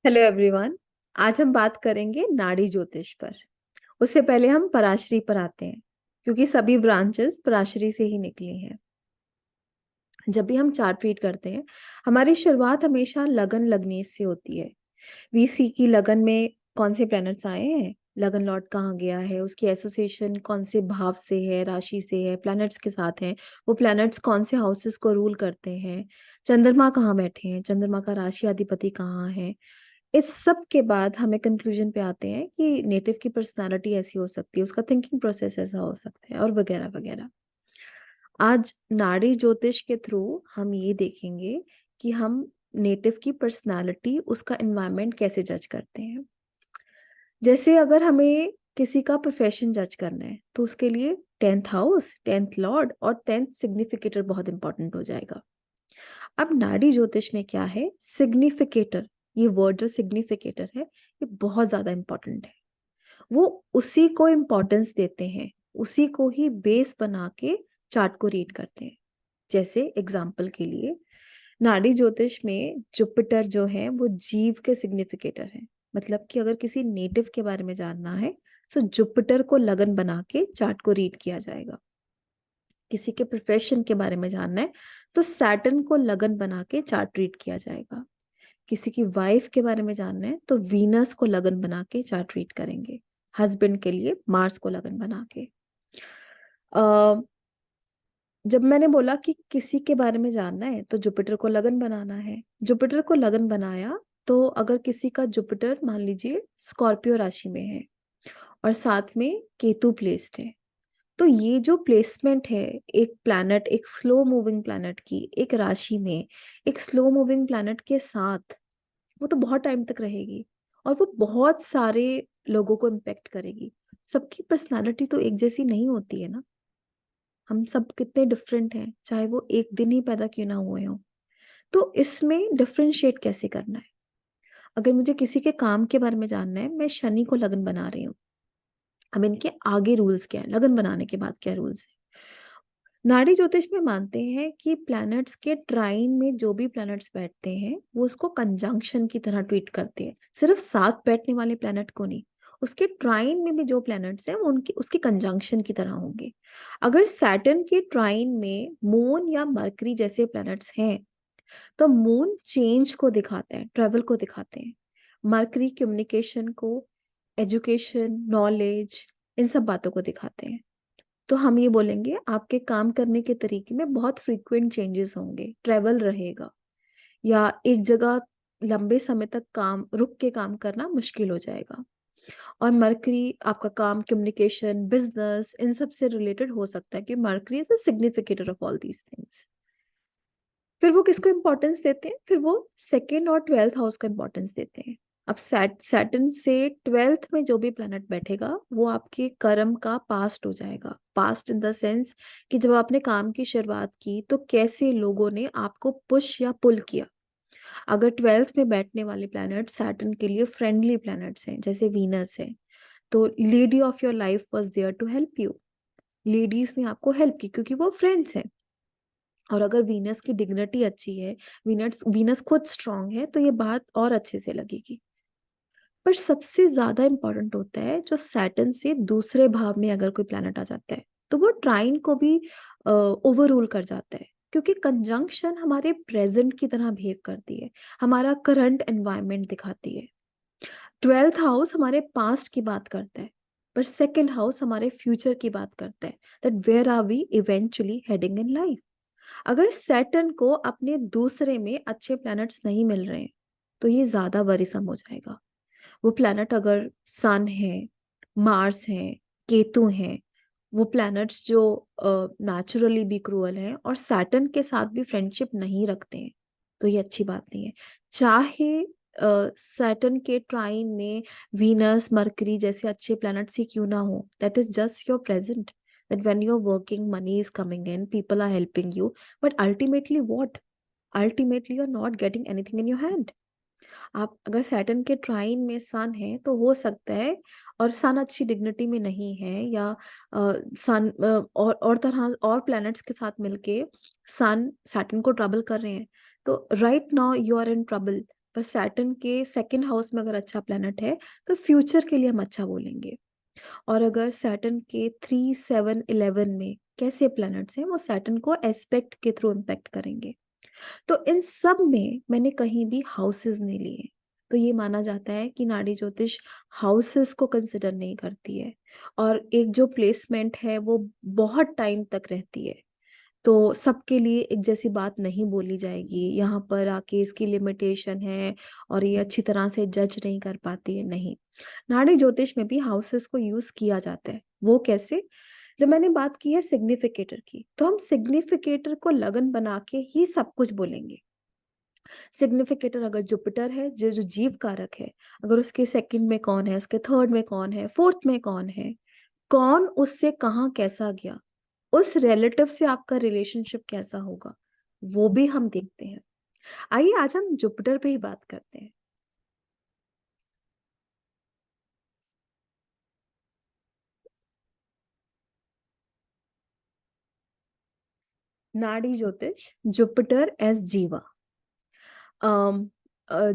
Hello everyone. आज हम बात करेंगे नाड़ी ज्योतिष पर। उससे पहले हम पराशरी पर आते हैं, क्योंकि सभी ब्रांचेस पराशरी से ही निकली हैं। जब भी हम चार्ट रीड करते हैं, हमारी शुरुआत हमेशा लगन लग्नेश से होती है। वीसी की लगन में कौन से प्लैनेट्स आए हैं, लगन लॉर्ड कहाँ गया है, उसकी एसोसिएशन कौन से भाव से है, राशि से है, प्लैनेट्स के साथ हैं, वो प्लैनेट्स कौन से हाउसेस को रूल करते हैं, चंद्रमा कहाँ बैठे हैं, चंद्रमा का राशि अधिपति कहाँ है। इस सब के बाद हमें कंक्लूजन पे आते हैं कि नेटिव की पर्सनालिटी ऐसी हो सकती है, उसका थिंकिंग प्रोसेस ऐसा हो सकता है, और वगैरह वगैरह। आज नाड़ी ज्योतिष के थ्रू हम ये देखेंगे कि हम नेटिव की पर्सनालिटी, उसका एनवायरनमेंट कैसे जज करते हैं। जैसे अगर हमें किसी का प्रोफेशन जज करना है, तो उसके लिए 10th हाउस, 10th लॉर्ड और 10th सिग्निफिकेटर बहुत इंपॉर्टेंट हो जाएगा। अब नाड़ी ज्योतिष में क्या है, सिग्निफिकेटर, ये वर्ड जो सिग्निफिकेटर है, ये बहुत ज्यादा इंपॉर्टेंट है। वो उसी को इम्पोर्टेंस देते हैं, उसी को ही बेस बना के चार्ट को रीड करते हैं। जैसे एग्जाम्पल के लिए, नाड़ी ज्योतिष में जुपिटर जो है वो जीव के सिग्निफिकेटर है। मतलब कि अगर किसी नेटिव के बारे में जानना है, तो जुपिटर को लगन बना के चार्ट को रीड किया जाएगा। किसी के प्रोफेशन के बारे में जानना है, तो सैटर्न को लगन बना के चार्ट रीड किया जाएगा। किसी की वाइफ के बारे में जानना है, तो वीनस को लगन बना के चार्ट रीड करेंगे। हस्बैंड के लिए मार्स को लगन बना के। अ, जब मैंने बोला कि किसी के बारे में जानना है, तो जुपिटर को लगन बनाना है। जुपिटर को लगन बनाया, तो अगर किसी का जुपिटर मान लीजिए स्कॉर्पियो राशि में है और साथ में केतु प्लेस्ड है, तो ये जो प्लेसमेंट है, एक प्लैनेट, एक स्लो मूविंग प्लैनेट की एक राशि में, एक स्लो मूविंग प्लैनेट के साथ, वो तो बहुत टाइम तक रहेगी और वो बहुत सारे लोगों को इम्पेक्ट करेगी। सबकी पर्सनालिटी तो एक जैसी नहीं होती है ना। हम सब कितने डिफरेंट हैं, चाहे वो एक दिन ही पैदा क्यों ना हुए हो। तो इसमें डिफरेंशिएट कैसे करना है। अगर मुझे किसी के काम के बारे में जानना है, मैं शनि को लगन बना रही हूँ। अब इनके आगे रूल्स क्या है, लगन बनाने के बाद क्या रूल्स है। नाड़ी ज्योतिष में मानते हैं कि प्लैनेट्स के ट्राइन में जो भी प्लैनेट्स बैठते हैं, वो उसको कंजंक्शन की तरह ट्रीट करते हैं। सिर्फ साथ बैठने वाले प्लैनेट को नहीं, उसके ट्राइन में भी जो प्लैनेट्स हैं वो उनकी उसके कंजंक्शन की तरह होंगे। अगर सैटर्न के ट्राइन में मून या मरकरी जैसे प्लैनेट्स हैं, तो मून चेंज को दिखाते हैं, ट्रेवल को दिखाते हैं। मरकरी कम्युनिकेशन को, एजुकेशन, नॉलेज, इन सब बातों को दिखाते हैं। तो हम ये बोलेंगे आपके काम करने के तरीके में बहुत फ्रीक्वेंट चेंजेस होंगे, ट्रेवल रहेगा, या एक जगह लंबे समय तक काम रुक के काम करना मुश्किल हो जाएगा। और मरकरी आपका काम, कम्युनिकेशन, बिजनेस, इन सब से रिलेटेड हो सकता है, कि mercury is the significator of all these things. फिर वो किसको इंपॉर्टेंस देते हैं, फिर वो सेकेंड और 12th हाउस को इंपॉर्टेंस देते हैं। अब सैटर्न से 12th में जो भी प्लैनेट बैठेगा, वो आपके कर्म का पास्ट हो जाएगा। पास्ट इन द सेंस कि जब आपने काम की शुरुआत की, तो कैसे लोगों ने आपको पुश या पुल किया। अगर 12th में बैठने वाले प्लैनेट सैटर्न के लिए फ्रेंडली प्लैनेट्स हैं, जैसे वीनस है, तो lady of your life was there to help you. Ladies ने आपको हेल्प की क्योंकि वो फ्रेंड्स हैं। और अगर वीनस की डिग्निटी अच्छी है, वीनस वीनस खुद स्ट्रांग है, तो ये बात और अच्छे से लगेगी। पर सबसे ज्यादा इंपॉर्टेंट होता है जो सैटर्न से दूसरे भाव में अगर कोई प्लैनेट आ जाता है, तो वो ट्राइन को भी ओवररूल कर जाता है। क्योंकि कंजंक्शन हमारे प्रेजेंट की तरह बिहेव करती है, हमारा करंट एनवायरनमेंट दिखाती है। 12th हाउस हमारे पास्ट की बात करता है, पर सेकंड हाउस हमारे फ्यूचर की बात करता है, that where are we eventually heading in life. अगर सैटर्न को अपने दूसरे में अच्छे प्लैनेट्स नहीं मिल रहे हैं, तो ये ज्यादा वरीसम हो जाएगा। वो प्लैनेट अगर सन है, मार्स है, केतु है, वो प्लैनेट्स जो नेचुरली भी क्रूअल हैं और सैटर्न के साथ भी फ्रेंडशिप नहीं रखते हैं, तो ये अच्छी बात नहीं है। चाहे सैटर्न के ट्राइन में वीनस, मरकरी जैसे अच्छे प्लैनेट्स ही क्यों ना हो, that is just your present, that when you're working, money is coming in, people are helping you, but ultimately what, ultimately you're not getting anything in your hand। आप अगर Saturn के ट्राइन में सन है, तो हो सकता है, और सन अच्छी डिग्निटी में नहीं है, या सन और तरह और प्लैनेट्स के साथ मिलके सन सैटर्न को ट्रबल कर रहे हैं, तो right now you are in trouble. पर सैटर्न के सेकंड हाउस में अगर अच्छा प्लैनेट है तो फ्यूचर के लिए हम अच्छा बोलेंगे। और अगर सैटर्न के 3, 7, 11 में कैसे प्लैनेट्स हैं वो सैटर्न को एस्पेक्ट के थ्रू इम्पैक्ट करेंगे। तो इन सब में मैंने कहीं भी हाउसेस नहीं लिए। तो ये माना जाता है कि नाड़ी ज्योतिष हाउसेस को कंसिडर नहीं करती है, और एक जो प्लेसमेंट है वो बहुत टाइम तक रहती है। तो सबके लिए एक जैसी बात नहीं बोली जाएगी, यहाँ पर आके इसकी लिमिटेशन है और ये अच्छी तरह से जज नहीं कर पाती है, नहीं। नाड़ी ज्योतिष में भी हाउसेस को यूज किया जाता है। वो कैसे? जब मैंने बात की है सिग्निफिकेटर की, तो हम सिग्निफिकेटर को लगन बना के ही सब कुछ बोलेंगे। सिग्निफिकेटर अगर जुपिटर है, जो जो जीव कारक है, अगर उसके सेकंड में कौन है, उसके थर्ड में कौन है, फोर्थ में कौन है, कौन उससे कहाँ कैसा गया, उस रिलेटिव से आपका रिलेशनशिप कैसा होगा, वो भी हम देखते हैं। आइए आज हम जुपिटर पे ही बात करते हैं। नाड़ी ज्योतिष, जुपिटर एज जीवा। अम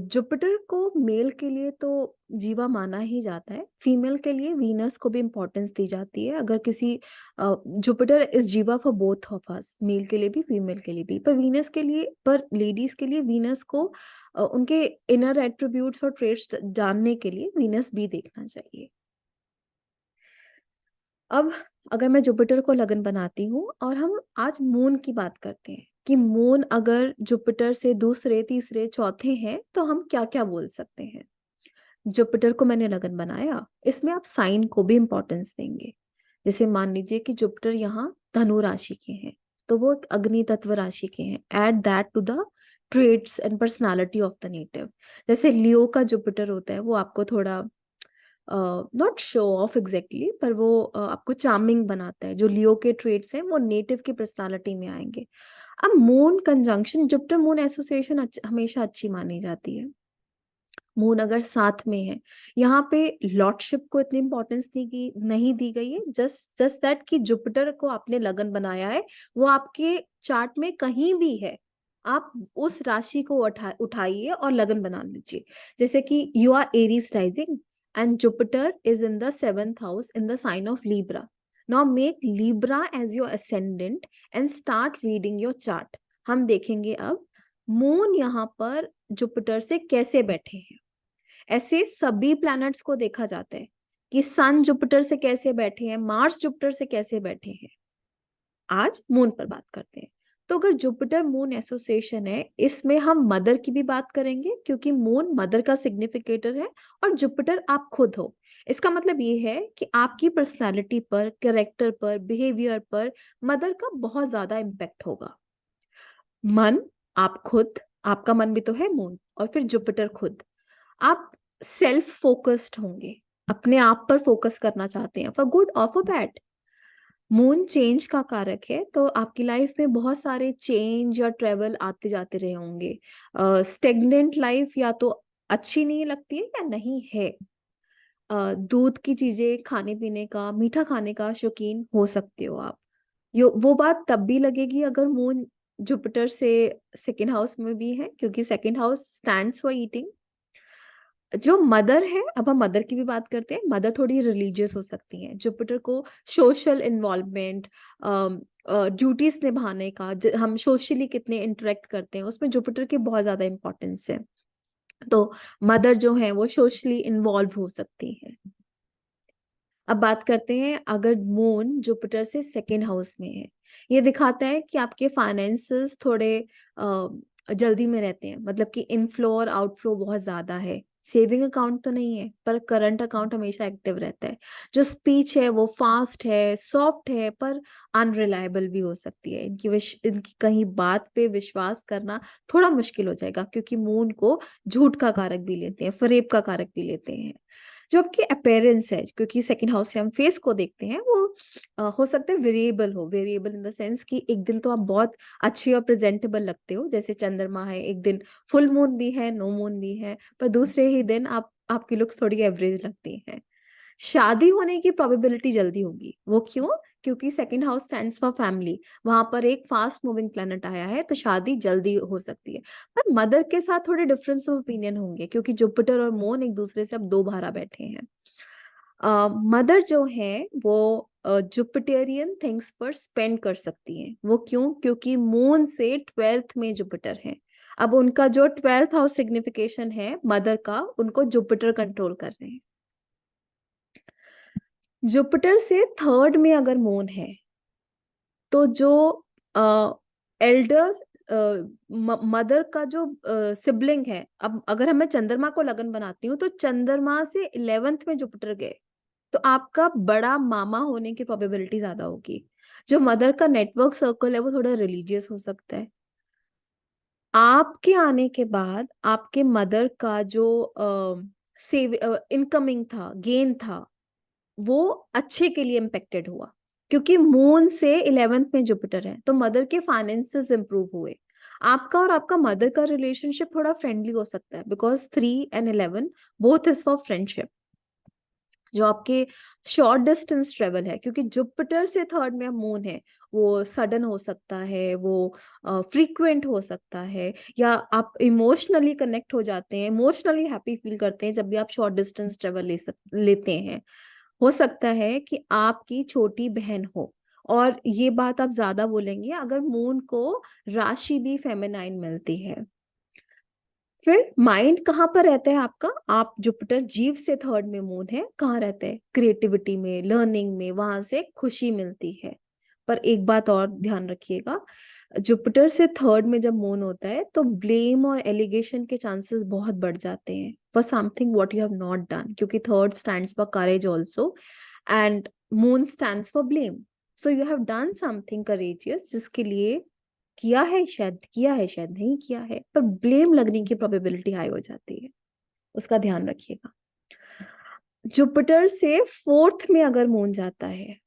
जुपिटर को मेल के लिए तो जीवा माना ही जाता है, फीमेल के लिए वीनस को भी इम्पोर्टेंस दी जाती है। अगर किसी जुपिटर इज जीवा for both of us, male के लिए भी फीमेल के लिए भी, पर वीनस के लिए, पर लेडीज के लिए वीनस को उनके इनर एट्रीब्यूट्स और ट्रेट्स जानने के लिए वीनस भी देखना चाहिए। अब अगर मैं जुपिटर को लगन बनाती हूँ और हम आज मून की बात करते हैं कि मून अगर जुपिटर से दूसरे, तीसरे, चौथे हैं तो हम क्या क्या बोल सकते हैं। जुपिटर को मैंने लगन बनाया, इसमें आप साइन को भी इंपॉर्टेंस देंगे। जैसे मान लीजिए कि जुपिटर यहाँ धनु राशि के हैं, तो वो एक अग्नि तत्व राशि के हैं। Add that to the traits and personality of the native. जैसे लियो का जुपिटर होता है, वो आपको थोड़ा नॉट शो ऑफ एग्जैक्टली, पर वो आपको चार्मिंग बनाता है। जो लियो के ट्रेट्स हैं वो नेटिव की पर्सनालिटी में आएंगे। अब moon conjunction, Jupiter moon association हमेशा अच्छी मानी जाती है। मून अगर साथ में है, यहाँ पे लॉर्डशिप को इतनी इंपॉर्टेंस नहीं दी गई है। जस्ट जस्ट दैट कि जुपिटर को आपने लगन बनाया है, वो आपके चार्ट में कहीं भी है, आप उस राशि को उठाइए और लगन बना लीजिए। जैसे कि you are Aries rising and Jupiter is in the 7th house in the sign of Libra. Now make Libra as your ascendant and start reading your chart. हम देखेंगे अब मून यहाँ पर जुपिटर से कैसे बैठे हैं। ऐसे सभी प्लैनेट्स को देखा जाता है कि सन जुपिटर से कैसे बैठे हैं, मार्स जुपिटर से कैसे बैठे हैं। आज मून पर बात करते हैं। तो अगर जुपिटर मून एसोसिएशन है, इसमें हम मदर की भी बात करेंगे, क्योंकि मून मदर का सिग्निफिकेटर है और जुपिटर आप खुद हो। इसका मतलब ये है कि आपकी पर्सनालिटी पर, कैरेक्टर पर, बिहेवियर पर मदर का बहुत ज्यादा इम्पैक्ट होगा। मन, आप खुद, आपका मन भी तो है मून, और फिर जुपिटर खुद। आप सेल्फ फोकस्ड होंगे, अपने आप पर फोकस करना चाहते हैं, फॉर गुड और फॉर बैड। मून चेंज का कारक है, तो आपकी लाइफ में बहुत सारे चेंज या ट्रेवल आते जाते रहे होंगे। स्टेगनेंट लाइफ या तो अच्छी नहीं लगती है या नहीं है। दूध की चीजें खाने पीने का, मीठा खाने का शौकीन हो सकते हो आप। यो वो बात तब भी लगेगी अगर मून जुपिटर से सेकेंड हाउस में भी है, क्योंकि second house stands for eating. जो मदर है, अब हम मदर की भी बात करते हैं। मदर थोड़ी रिलीजियस हो सकती हैं। जुपिटर को सोशल इन्वॉल्वमेंट, ड्यूटीज निभाने का, हम सोशली कितने इंटरेक्ट करते हैं, उसमें जुपिटर की बहुत ज्यादा इंपॉर्टेंस है। तो मदर जो है वो सोशली इन्वॉल्व हो सकती है। अब बात करते हैं अगर मून जुपिटर से सेकेंड हाउस में है। ये दिखाता है कि आपके फाइनेंसेस थोड़े जल्दी में रहते हैं, मतलब कि इनफ्लो और आउटफ्लो बहुत ज्यादा है। सेविंग अकाउंट तो नहीं है, पर करंट अकाउंट हमेशा एक्टिव रहता है। जो स्पीच है वो फास्ट है, सॉफ्ट है, पर अनरिलायबल भी हो सकती है। इनकी कहीं बात पे विश्वास करना थोड़ा मुश्किल हो जाएगा, क्योंकि मून को झूठ का कारक भी लेते हैं, फरेब का कारक भी लेते हैं। जो आपकी अपेयरेंस है, क्योंकि सेकंड हाउस से हम फेस को देखते हैं, वो हो सकता है वेरिएबल हो। वेरिएबल इन द सेंस कि एक दिन तो आप बहुत अच्छी और प्रेजेंटेबल लगते हो, जैसे चंद्रमा है, एक दिन फुल मून भी है, नो मून भी है, पर दूसरे ही दिन आपकी लुक्स थोड़ी एवरेज लगती है। शादी होने की प्रोबेबिलिटी जल्दी होगी। वो क्यों? क्योंकि second house stands for family, वहां पर एक फास्ट मूविंग प्लेनेट आया है, तो शादी जल्दी हो सकती है। पर मदर के साथ थोड़े डिफरेंस ऑफ ओपिनियन होंगे, क्योंकि जुपिटर और मून एक दूसरे से अब दो भारा बैठे हैं। मदर जो है वो जुपिटेरियन थिंग्स पर स्पेंड कर सकती हैं। वो क्यों? क्योंकि मून से 12th में जुपिटर है। अब उनका जो 12th हाउस सिग्निफिकेशन है मदर का, उनको जुपिटर कंट्रोल कर रहे हैं। जुपिटर से 3rd में अगर मून है, तो जो एल्डर मदर का जो सिबलिंग है, अब अगर मैं चंद्रमा को लगन बनाती हूँ, तो चंद्रमा से 11th में जुपिटर गए, तो आपका बड़ा मामा होने की प्रोबेबिलिटी ज्यादा होगी। जो मदर का नेटवर्क सर्कल है वो थोड़ा रिलीजियस हो सकता है। आपके आने के बाद आपके मदर का जो सेव इनकमिंग था, गेन था, वो अच्छे के लिए इम्पेक्टेड हुआ, क्योंकि मून से 11th में जुपिटर है, तो मदर के फाइनेंसेस इंप्रूव हुए। आपका और आपका मदर का रिलेशनशिप थोड़ा फ्रेंडली हो सकता है, because 3 and 11 both is for friendship. जो आपके शॉर्ट डिस्टेंस ट्रेवल है, क्योंकि जुपिटर से 3rd में मून है, वो सडन हो सकता है, वो फ्रीक्वेंट हो सकता है, या आप इमोशनली कनेक्ट हो जाते हैं, इमोशनली हैप्पी फील करते हैं जब भी आप शॉर्ट डिस्टेंस ट्रेवल लेते हैं। हो सकता है कि आपकी छोटी बहन हो, और ये बात आप ज्यादा बोलेंगे अगर मून को राशि भी फेमिनाइन मिलती है। फिर माइंड कहाँ पर रहता है आपका? आप जुपिटर जीव से 3rd में मून है, कहाँ रहते हैं? क्रिएटिविटी में, लर्निंग में, वहां से खुशी मिलती है। पर एक बात और ध्यान रखिएगा, जुपिटर से 3rd में जब मून होता है तो ब्लेम और एलिगेशन के चांसेस बहुत बढ़ जाते हैं for something what you have not done, क्योंकि 3rd stands for courage also, and moon stands for blame. So you have done something courageous, जिसके लिए किया है, शायद किया है, शायद नहीं किया है, पर ब्लेम लगने की प्रोबेबिलिटी हाई हो जाती है। उसका ध्यान रखिएगा। जुपिटर से 4th में अगर मून जाता है,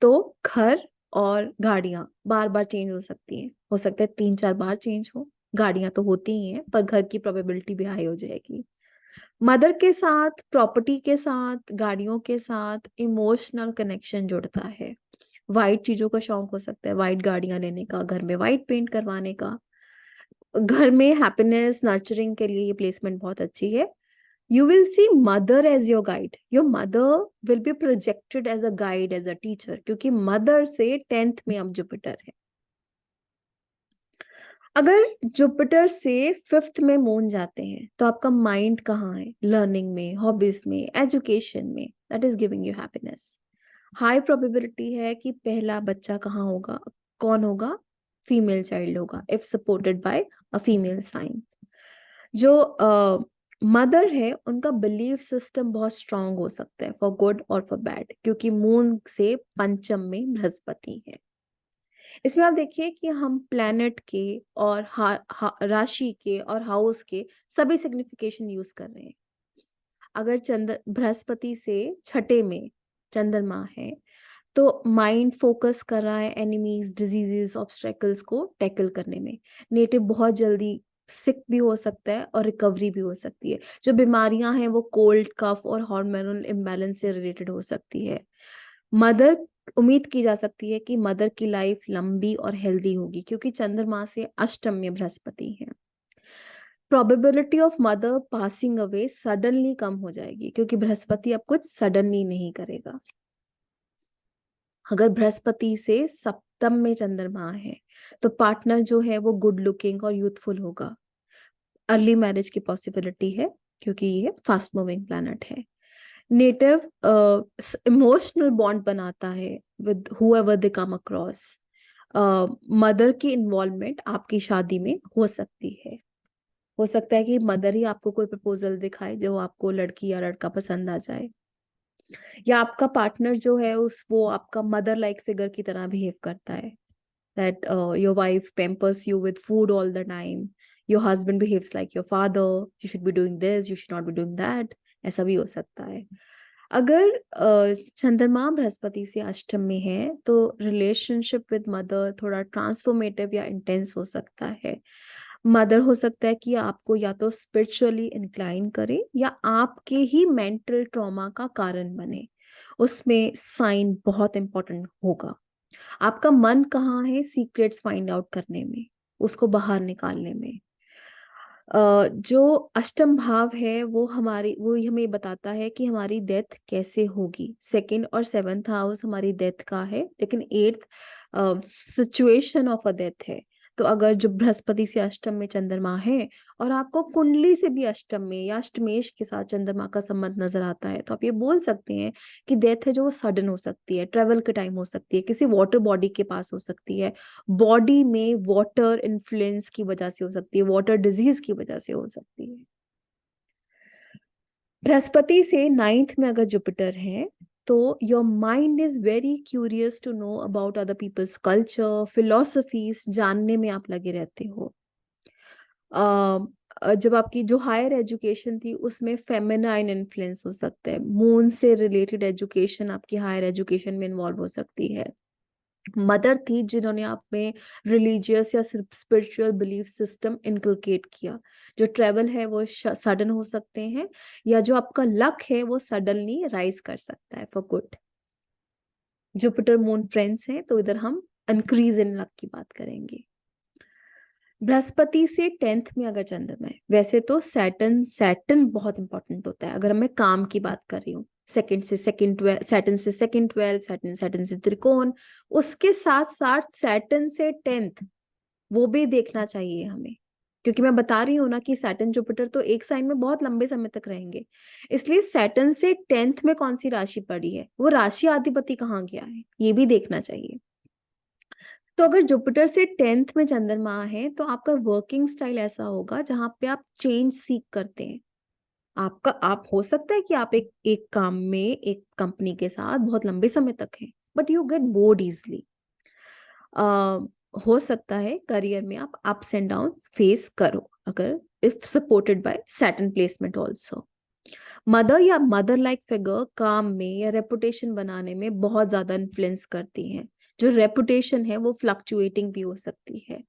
तो घर और गाड़ियां बार बार चेंज हो सकती हैं। हो सकता है 3-4 बार चेंज हो। गाड़ियां तो होती ही हैं, पर घर की प्रोबेबिलिटी भी हाई हो जाएगी। मदर के साथ, प्रॉपर्टी के साथ, गाड़ियों के साथ इमोशनल कनेक्शन जुड़ता है। वाइट चीजों का शौक हो सकता है, वाइट गाड़ियां लेने का, घर में वाइट पेंट करवाने का। घर में हैप्पीनेस नर्चरिंग के लिए ये प्लेसमेंट बहुत अच्छी है। You will see mother as your guide, your mother will be projected as a guide, as a teacher, क्योंकि मदर से 10th में अब जुपिटर है। अगर जुपिटर से 5th में मून जाते हैं, तो आपका माइंड कहाँ है? लर्निंग में, हॉबीज में, एजुकेशन में, that is giving you happiness. High probability है कि पहला बच्चा कहाँ होगा, कौन होगा? फीमेल चाइल्ड होगा, if supported by a female sign. जो मदर है, उनका बिलीफ सिस्टम बहुत स्ट्रांग हो सकता है, फॉर गुड और फॉर बैड, क्योंकि मून से 5th में बृहस्पति है। इसमें आप देखिए कि हम प्लैनेट के और राशि के और हाउस के सभी सिग्निफिकेशन यूज कर रहे हैं। अगर चंद्र बृहस्पति से 6 में चंद्रमा है, तो माइंड फोकस कर रहा है एनिमीज, डिजीजेस, ऑब्स्टेकल्स को टैकल करने में। नेटिव बहुत जल्दी सिक भी हो सकता है और रिकवरी भी हो सकती है। जो बीमारियां हैं वो कोल्ड, कफ और हार्मोनल इम्बैलेंस से रिलेटेड हो सकती है। मदर, उम्मीद की जा सकती है कि मदर की लाइफ लंबी और हेल्दी होगी, क्योंकि चंद्रमा से 8th में बृहस्पति है। Probability of mother passing away suddenly कम हो जाएगी, क्योंकि बृहस्पति अब कुछ सडनली नहीं करेगा। अगर बृहस्पति से 7th में चंद्रमा है, तो पार्टनर जो है वो गुड लुकिंग और यूथफुल होगा। अर्ली मैरिज की पॉसिबिलिटी है, क्योंकि ये फास्ट मूविंग प्लैनेट है। नेटिव इमोशनल बॉन्ड बनाता है with whoever they come across. Mother की इन्वॉल्वमेंट आपकी शादी में हो सकती है। हो सकता है कि मदर ही आपको कोई प्रपोजल दिखाए जो आपको लड़की या लड़का पसंद आ जाए, या आपका पार्टनर जो है उस वो आपका मदर लाइक फिगर की तरह बिहेव करता है, that your wife pampers you with food all the time, your husband behaves like your father, you should be doing this, you should not be doing that, ऐसा भी हो सकता है। अगर चंद्रमा बृहस्पति से 8th में है, तो रिलेशनशिप विद मदर थोड़ा ट्रांसफॉर्मेटिव या इंटेंस हो सकता है। मदर हो सकता है कि आपको या तो स्पिरिचुअली इंक्लाइन करे, या आपके ही मेंटल ट्रॉमा का कारण बने। उसमें साइन बहुत इंपॉर्टेंट होगा। आपका मन कहाँ है सीक्रेट्स फाइंड आउट करने में, उसको बाहर निकालने में। जो अष्टम भाव है वो हमें बताता है कि हमारी डेथ कैसे होगी। सेकंड और सेवंथ हाउस हमारी डेथ का है, लेकिन eighth situation of a death है। तो अगर जो बृहस्पति से अष्टम में चंद्रमा है और आपको कुंडली से भी अष्टम में या अष्टमेश के साथ चंद्रमा का संबंध नजर आता है, तो आप ये बोल सकते हैं कि डेथ है जो वो सडन हो सकती है, ट्रेवल के टाइम हो सकती है, किसी वाटर बॉडी के पास हो सकती है, बॉडी में वाटर इन्फ्लुएंस की वजह से हो सकती है, वाटर डिजीज की वजह से हो सकती है। बृहस्पति से नाइन्थ में अगर जुपिटर है तो your mind is very curious to know about other people's culture, philosophies जानने में आप लगे रहते हो। जब आपकी जो हायर एजुकेशन थी उसमें फेमिनाइन इन्फ्लुएंस हो सकता है, मून से रिलेटेड एजुकेशन आपकी हायर एजुकेशन में इन्वॉल्व हो सकती है। मदर थी जिन्होंने आप में रिलीजियस या स्पिरिचुअल बिलीफ सिस्टम इनकलकेट किया। जो ट्रेवल है वो सडन हो सकते हैं, या जो आपका लक है वो सडनली राइज कर सकता है for good. Jupiter moon friends हैं, तो इधर हम इंक्रीज इन लक की बात करेंगे। बृहस्पति से टेंथ में अगर चंद्रमा है, वैसे तो सैटर्न सैटर्न बहुत इंपॉर्टेंट होता है अगर मैं काम की बात कर रही हूँ। सैटर्न से सेकंड 12, सैटर्न सैटर्न से त्रिकोण, उसके साथ साथ सैटर्न से टेंथ वो भी देखना चाहिए हमें, क्योंकि मैं बता रही हूँ ना कि सैटर्न जुपिटर तो एक साइन में बहुत लंबे समय तक रहेंगे। इसलिए सैटर्न से टेंथ में कौन सी राशि पड़ी है, वो राशि अधिपति कहाँ गया है, ये भी देखना चाहिए। तो अगर जुपिटर से टेंथ में चंद्रमा है तो आपका वर्किंग स्टाइल ऐसा होगा जहां पे आप चेंज सीख करते हैं। आप हो सकता है कि आप एक एक काम में एक कंपनी के साथ बहुत लंबे समय तक हैं, but you get bored easily. हो सकता है करियर में आप अप्स एंड डाउन फेस करो, अगर if supported bye Saturn placement also. Mother या मदर लाइक फिगर काम में या रेपुटेशन बनाने में बहुत ज्यादा इन्फ्लुएंस करती हैं। जो रेपुटेशन है वो फ्लक्चुएटिंग भी हो सकती है।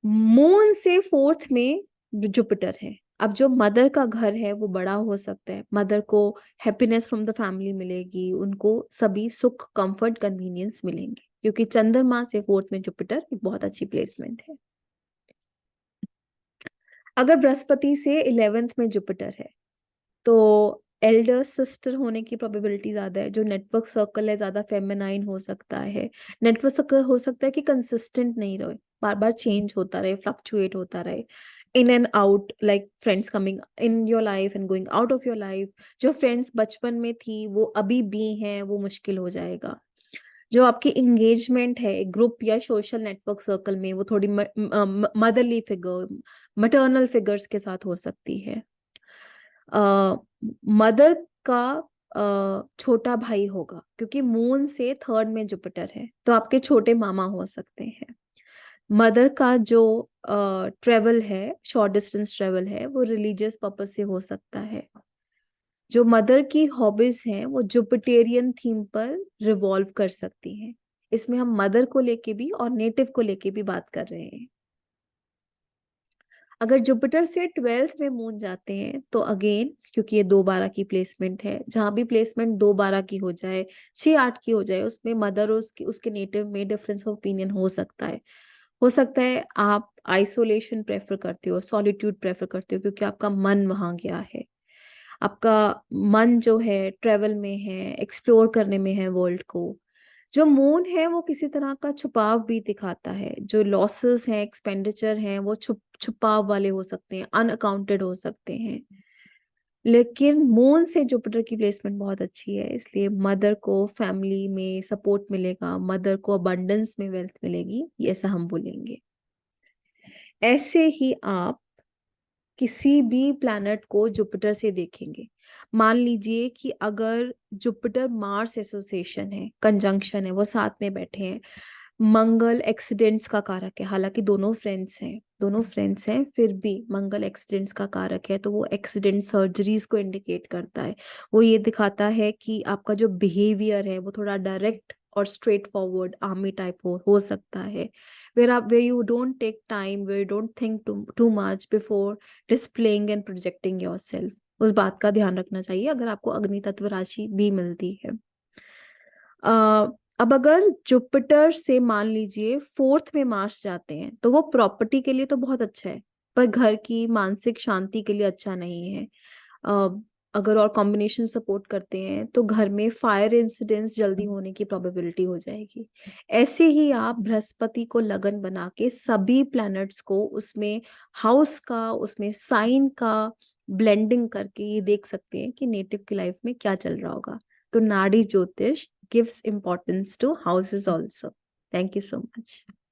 मून से फोर्थ में जुपिटर है। अब जो मदर का घर है वो बड़ा हो सकता है, मदर को हैप्पीनेस फ्रॉम द फैमिली मिलेगी, उनको सभी सुख कंफर्ट कन्वीनियंस मिलेंगे, क्योंकि चंद्रमा से फोर्थ में जुपिटर एक बहुत अच्छी प्लेसमेंट है। अगर बृहस्पति से 11th में जुपिटर है तो एल्डर सिस्टर होने की प्रोबेबिलिटी ज्यादा है। जो नेटवर्क सर्कल है ज्यादा फेमिनाइन हो सकता है। नेटवर्क सर्कल हो सकता है कि कंसिस्टेंट नहीं रहे, बार बार चेंज होता रहे, फ्लक्चुएट होता रहे, in and out, like friends coming in your life and going out of your life. जो फ्रेंड्स बचपन में थी वो अभी भी हैं, वो मुश्किल हो जाएगा। जो आपकी इंगेजमेंट है ग्रुप या सोशल नेटवर्क सर्कल में, वो थोड़ी मदरली फिगर, मटर्नल फिगर्स के साथ हो सकती है। मदर का छोटा भाई होगा, क्योंकि मून से थर्ड में जुपिटर है, तो आपके छोटे मामा हो सकते हैं। मदर का जो ट्रेवल है, शॉर्ट डिस्टेंस ट्रेवल है, वो रिलीजियस पर्पज से हो सकता है। जो मदर की हॉबीज हैं वो जुपिटेरियन थीम पर रिवॉल्व कर सकती हैं। इसमें हम मदर को लेके भी और नेटिव को लेके भी बात कर रहे हैं। अगर जुपिटर से 12th में मून जाते हैं तो अगेन, क्योंकि ये 2-12 की प्लेसमेंट है, जहां भी प्लेसमेंट 2-12 की हो जाए, 6-8 की हो जाए, उसमें मदर और उसके नेटिव में डिफरेंस ऑफ ओपिनियन हो सकता है। हो सकता है आप आइसोलेशन प्रेफर करते हो, सॉलिट्यूड प्रेफर करते हो, क्योंकि आपका मन वहां गया है। आपका मन जो है ट्रेवल में है, एक्सप्लोर करने में है वर्ल्ड को। जो मून है वो किसी तरह का छुपाव भी दिखाता है। जो लॉसेस हैं, एक्सपेंडिचर हैं, वो छुपाव वाले हो सकते हैं, अनअकाउंटेड हो सकते हैं। लेकिन मून से जुपिटर की प्लेसमेंट बहुत अच्छी है, इसलिए मदर को फैमिली में सपोर्ट मिलेगा, मदर को अबंडेंस में वेल्थ मिलेगी, ये ऐसा हम बोलेंगे। ऐसे ही आप किसी भी प्लैनेट को जुपिटर से देखेंगे। मान लीजिए कि अगर जुपिटर मार्स एसोसिएशन है, कंजंक्शन है, वो साथ में बैठे हैं। मंगल एक्सीडेंट्स का कारक है, हालांकि दोनों फ्रेंड्स हैं, फिर भी मंगल एक्सीडेंट्स का कारक है, तो वो एक्सीडेंट सर्जरीज को इंडिकेट करता है। वो ये दिखाता है कि आपका जो बिहेवियर है वो थोड़ा डायरेक्ट और स्ट्रेट फॉरवर्ड आर्मी टाइप हो सकता है, where you don't take time, where you don't think too much before displaying and projecting yourself. उस बात का ध्यान रखना चाहिए अगर आपको अग्नि तत्व राशि भी मिलती है। अब अगर जुपिटर से मान लीजिए फोर्थ में मार्स जाते हैं तो वो प्रॉपर्टी के लिए तो बहुत अच्छा है, पर घर की मानसिक शांति के लिए अच्छा नहीं है। अ, अगर और कॉम्बिनेशन सपोर्ट करते हैं तो घर में फायर इंसिडेंट्स जल्दी होने की प्रोबेबिलिटी हो जाएगी। ऐसे ही आप बृहस्पति को लगन बना के सभी प्लैनेट्स को उसमें हाउस का, उसमें साइन का ब्लेंडिंग करके ये देख सकते हैं कि नेटिव की लाइफ में क्या चल रहा होगा। तो नाड़ी ज्योतिष gives importance to houses also. Thank you so much.